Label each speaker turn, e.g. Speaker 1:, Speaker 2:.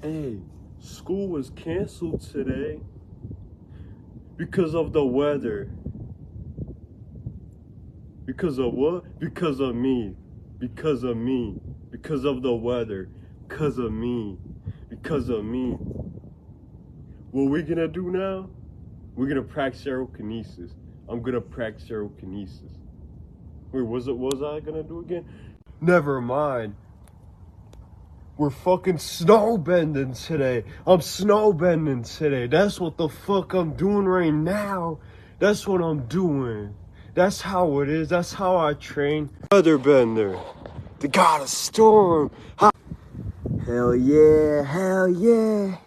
Speaker 1: Hey, school was canceled today because of the weather. Because of what? Because of me. Because of me. Because of the weather. Because of me. Because of me. What we're gonna do now? We're gonna practice aerokinesis. I'm gonna practice aerokinesis. Wait, what was I gonna do again? Never mind. We're fucking snowbending today. I'm snowbending today. That's what the fuck I'm doing right now. That's what I'm doing. That's how it is. That's how I train. Weatherbender. The god of storm. Hell yeah. Hell yeah.